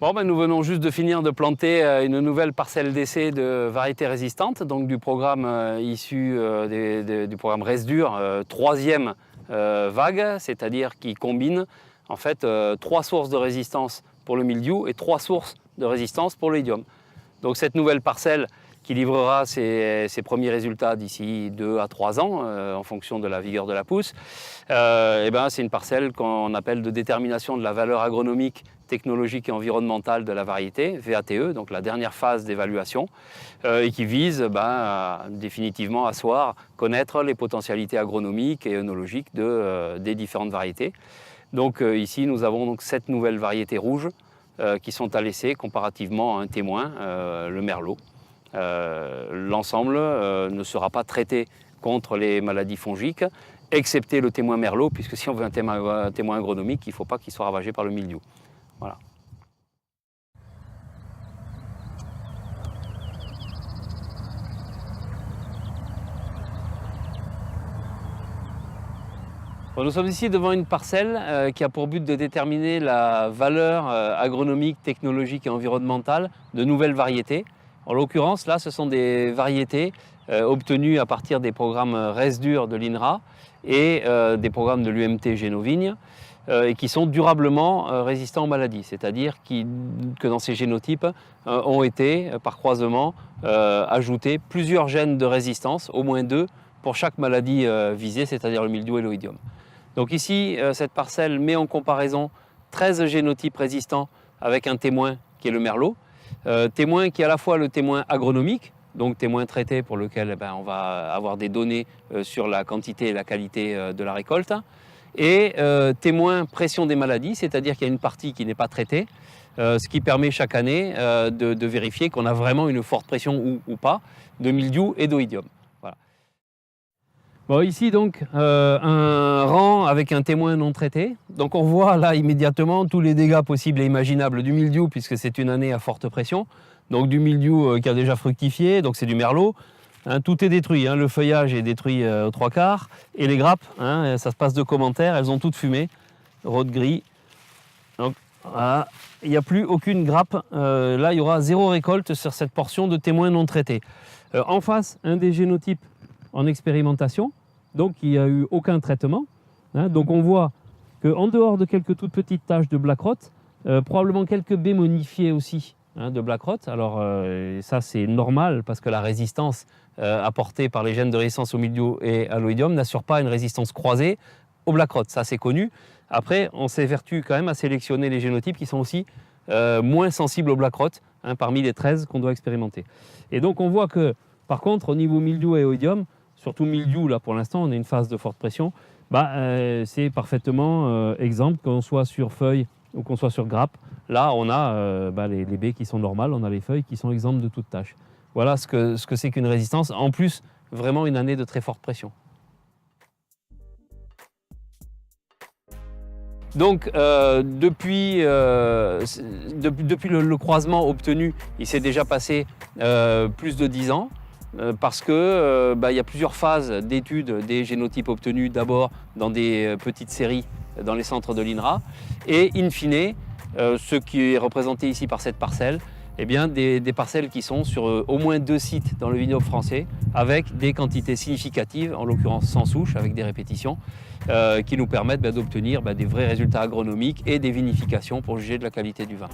Bon, nous venons juste de finir de planter une nouvelle parcelle d'essai de variétés résistantes, donc du programme issu du programme Resdur, troisième vague, c'est-à-dire qui combine en fait 3 sources de résistance pour le mildiou et 3 sources de résistance pour l'oïdium. Donc cette nouvelle parcelle qui livrera ses premiers résultats d'ici 2 à 3 ans, en fonction de la vigueur de la pousse, c'est une parcelle qu'on appelle de détermination de la valeur agronomique, technologique et environnementale de la variété, VATE, donc la dernière phase d'évaluation, et qui vise définitivement à asseoir, connaître les potentialités agronomiques et œnologiques des différentes variétés. Donc ici, nous avons donc 7 nouvelles variétés rouges qui sont à l'essai comparativement à un témoin, le merlot. L'ensemble ne sera pas traité contre les maladies fongiques, excepté le témoin merlot, puisque si on veut un témoin agronomique, il ne faut pas qu'il soit ravagé par le mildiou. Voilà. Bon, nous sommes ici devant une parcelle qui a pour but de déterminer la valeur agronomique, technologique et environnementale de nouvelles variétés. En l'occurrence, là, ce sont des variétés obtenues à partir des programmes Resdur de l'INRA et des programmes de l'UMT Génovigne et qui sont durablement résistants aux maladies, c'est-à-dire que dans ces génotypes ont été, par croisement, ajoutés plusieurs gènes de résistance, au moins 2, pour chaque maladie visée, c'est-à-dire le mildiou et l'oïdium. Donc ici, cette parcelle met en comparaison 13 génotypes résistants avec un témoin qui est le merlot. Témoin qui est à la fois le témoin agronomique, donc témoin traité pour lequel on va avoir des données sur la quantité et la qualité de la récolte, et témoin pression des maladies, c'est-à-dire qu'il y a une partie qui n'est pas traitée, ce qui permet chaque année de vérifier qu'on a vraiment une forte pression ou pas de mildiou et d'oïdium. Voilà. Bon, ici donc un rang avec un témoin non traité. Donc on voit là immédiatement tous les dégâts possibles et imaginables du mildiou, puisque c'est une année à forte pression. Donc du mildiou qui a déjà fructifié, donc c'est du merlot. Tout est détruit, le feuillage est détruit aux 3/4 et les grappes, ça se passe de commentaires, elles ont toutes fumé, rôde gris. Donc voilà, il n'y a plus aucune grappe. Là, il y aura 0 récolte sur cette portion de témoin non traité. En face, un des génotypes en expérimentation, donc il n'y a eu aucun traitement. Donc on voit qu'en dehors de quelques toutes petites taches de black rot, probablement quelques baies modifiées aussi de black rot. Alors ça c'est normal parce que la résistance apportée par les gènes de résistance au mildiou et à l'oïdium n'assure pas une résistance croisée au black rot, ça c'est connu. Après on s'évertue quand même à sélectionner les génotypes qui sont aussi moins sensibles au black rot, parmi les 13 qu'on doit expérimenter. Et donc on voit que par contre au niveau mildiou et oïdium, surtout mildiou, là pour l'instant on est une phase de forte pression, c'est parfaitement exemple qu'on soit sur feuilles ou qu'on soit sur grappe. Là on a les baies qui sont normales, on a les feuilles qui sont exemptes de toute tâche. Voilà ce que c'est qu'une résistance, en plus vraiment une année de très forte pression. Donc depuis le croisement obtenu, il s'est déjà passé plus de 10 ans. Parce que y a plusieurs phases d'études des génotypes obtenus, d'abord dans des petites séries dans les centres de l'INRA, et in fine, ce qui est représenté ici par cette parcelle, des parcelles qui sont sur au moins 2 sites dans le vignoble français, avec des quantités significatives, en l'occurrence sans souche, avec des répétitions, qui nous permettent d'obtenir des vrais résultats agronomiques et des vinifications pour juger de la qualité du vin.